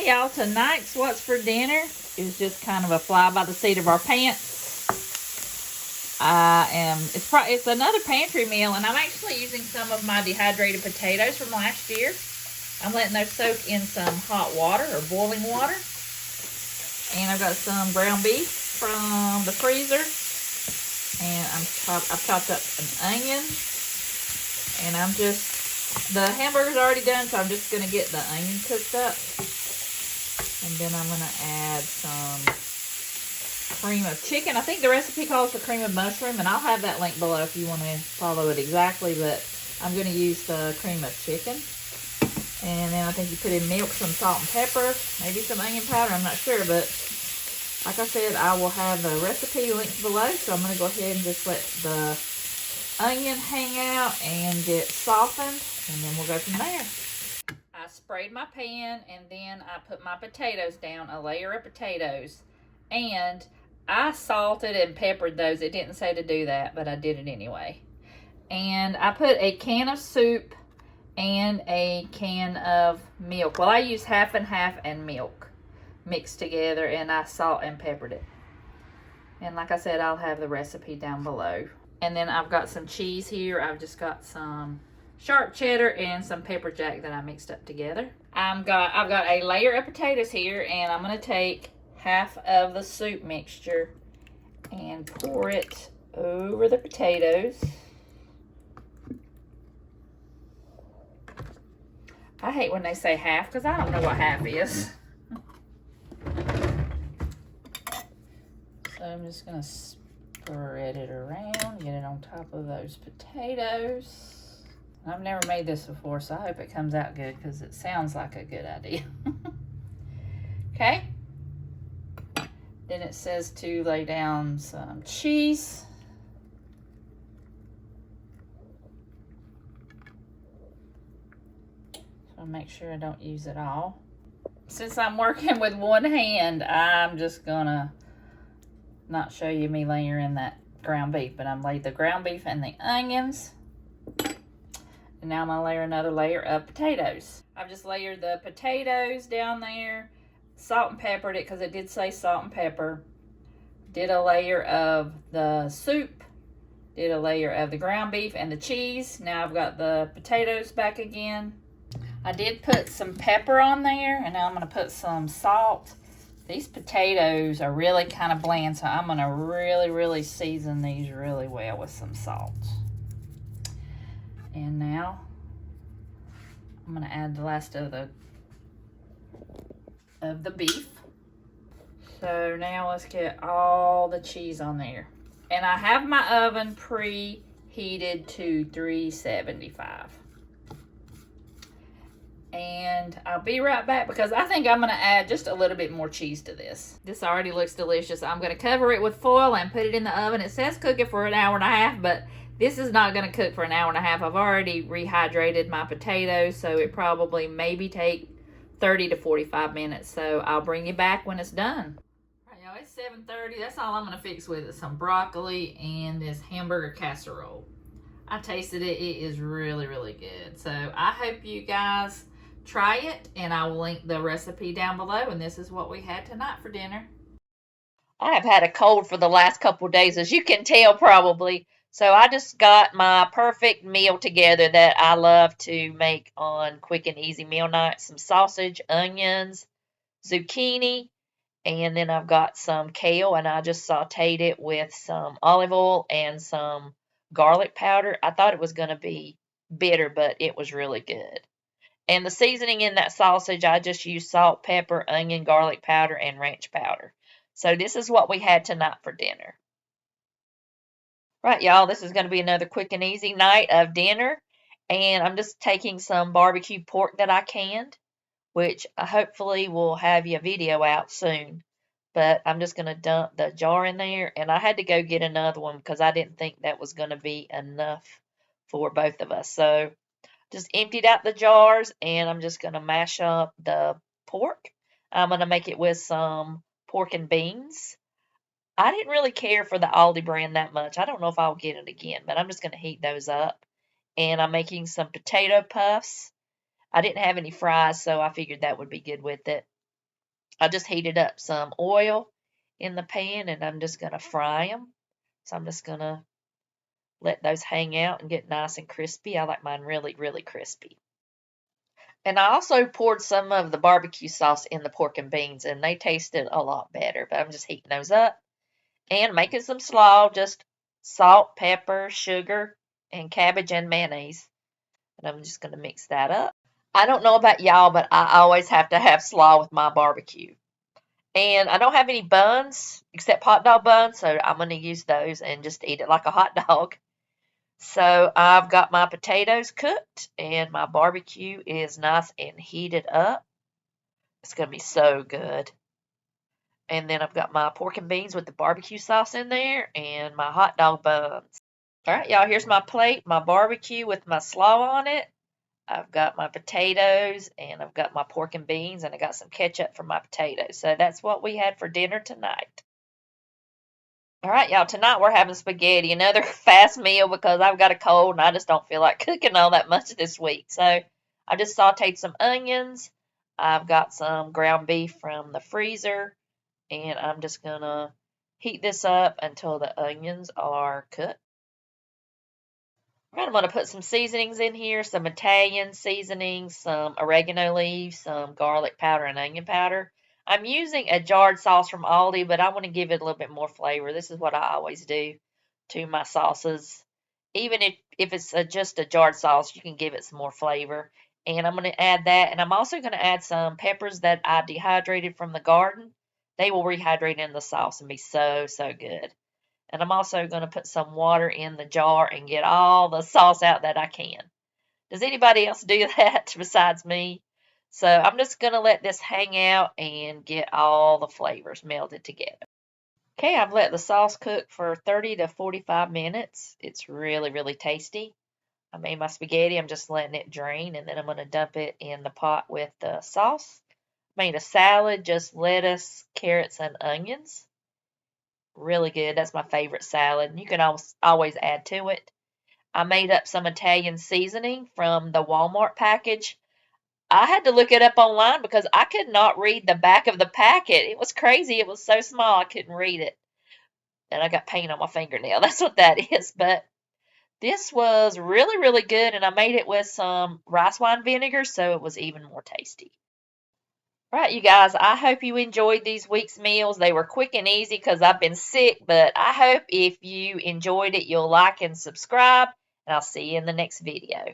y'all, tonight's what's for dinner is just kind of a fly by the seat of our pants. It's another pantry meal, and I'm actually using some of my dehydrated potatoes from last year. I'm letting those soak in some hot water or boiling water. And I've got some ground beef from the freezer. And I've chopped up an onion. And the hamburger's already done, so I'm just going to get the onion cooked up. And then I'm going to add some cream of chicken. I think the recipe calls for cream of mushroom, and I'll have that link below if you want to follow it exactly, but I'm going to use the cream of chicken. And then I think you put in milk, some salt and pepper, maybe some onion powder, I'm not sure, but like I said, I will have the recipe linked below, so I'm going to go ahead and just let the onion hang out and get softened, and then we'll go from there. I sprayed my pan, and then I put my potatoes down, a layer of potatoes, and I salted and peppered those. It didn't say to do that, but I did it anyway. And I put a can of soup and a can of milk. Well, I used half and half and milk mixed together, and I salt and peppered it. And like I said, I'll have the recipe down below. And then I've got some cheese here. I've just got some sharp cheddar and some pepper jack that I mixed up together. I've got a layer of potatoes here, and I'm going to take half of the soup mixture and pour it over the potatoes. I hate when they say half because I don't know what half is. So I'm just going to spread it around, get it on top of those potatoes. I've never made this before, so I hope it comes out good because it sounds like a good idea. Okay. Then it says to lay down some cheese. So make sure I don't use it all. Since I'm working with one hand, I'm just gonna not show you me layering that ground beef, but I'm laid the ground beef and the onions. And now I'm gonna layer another layer of potatoes. I've just layered the potatoes down there, salt and peppered it because it did say salt and pepper. Did a layer of the soup, did a layer of the ground beef and the cheese. Now I've got the potatoes back again. I did put some pepper on there, and now I'm going to put some salt. These potatoes are really kind of bland, so I'm going to really season these really well with some salt. And now I'm going to add the last of the beef. So now let's get all the cheese on there. And I have my oven preheated to 375. And I'll be right back because I think I'm going to add just a little bit more cheese to this. This already looks delicious. I'm going to cover it with foil and put it in the oven. It says cook it for an hour and a half, but this is not going to cook for an hour and a half. I've already rehydrated my potatoes, so it probably maybe take 30 to 45 minutes. So I'll bring you back when it's done. All right, y'all, it's 7:30. That's all I'm going to fix with it. Some broccoli and this Hamburger Casserole. I tasted it. It is really good. So I hope you guys try it, and I will link the recipe down below. And this is what we had tonight for dinner. I have had a cold for the last couple of days, as you can tell probably. So I just got my perfect meal together that I love to make on quick and easy meal nights. Some sausage, onions, zucchini, and then I've got some kale, and I just sauteed it with some olive oil and some garlic powder. I thought it was going to be bitter, but it was really good. And the seasoning in that sausage, I just used salt, pepper, onion, garlic powder, and ranch powder. So this is what we had tonight for dinner. Right, y'all, this is going to be another quick and easy night of dinner. And I'm just taking some barbecue pork that I canned, which I hopefully will have you a video out soon. But I'm just going to dump the jar in there. And I had to go get another one because I didn't think that was going to be enough for both of us. So just emptied out the jars, and I'm just going to mash up the pork. I'm going to make it with some pork and beans. I didn't really care for the Aldi brand that much. I don't know if I'll get it again, but I'm just going to heat those up. And I'm making some potato puffs. I didn't have any fries, so I figured that would be good with it. I just heated up some oil in the pan and I'm just going to fry them. So I'm just going to let those hang out and get nice and crispy. I like mine really, really crispy. And I also poured some of the barbecue sauce in the pork and beans, and they tasted a lot better. But I'm just heating those up and making some slaw, just salt, pepper, sugar, and cabbage and mayonnaise. And I'm just going to mix that up. I don't know about y'all, but I always have to have slaw with my barbecue. And I don't have any buns except hot dog buns, so I'm going to use those and just eat it like a hot dog. So I've got my potatoes cooked and my barbecue is nice and heated up. It's going to be so good. And then I've got my pork and beans with the barbecue sauce in there and my hot dog buns. All right, y'all, here's my plate, my barbecue with my slaw on it. I've got my potatoes and I've got my pork and beans and I got some ketchup for my potatoes. So that's what we had for dinner tonight. All right, y'all, tonight we're having spaghetti, another fast meal because I've got a cold and I just don't feel like cooking all that much this week. So I just sauteed some onions. I've got some ground beef from the freezer and I'm just going to heat this up until the onions are cooked. I'm going to put some seasonings in here, some Italian seasonings, some oregano leaves, some garlic powder and onion powder. I'm using a jarred sauce from Aldi, but I want to give it a little bit more flavor. This is what I always do to my sauces. Even if it's just a jarred sauce, you can give it some more flavor. And I'm going to add that. And I'm also going to add some peppers that I dehydrated from the garden. They will rehydrate in the sauce and be so, so good. And I'm also going to put some water in the jar and get all the sauce out that I can. Does anybody else do that besides me? So I'm just going to let this hang out and get all the flavors melded together. Okay, I've let the sauce cook for 30 to 45 minutes. It's really, really tasty. I made my spaghetti. I'm just letting it drain, and then I'm going to dump it in the pot with the sauce. Made a salad, just lettuce, carrots, and onions. Really good. That's my favorite salad. You can always add to it. I made up some Italian seasoning from the Walmart package. I had to look it up online because I could not read the back of the packet. It was crazy. It was so small I couldn't read it. And I got paint on my fingernail. That's what that is. But this was really, really good. And I made it with some rice wine vinegar, so it was even more tasty. All right, you guys, I hope you enjoyed these week's meals. They were quick and easy because I've been sick, but I hope if you enjoyed it, you'll like and subscribe, and I'll see you in the next video.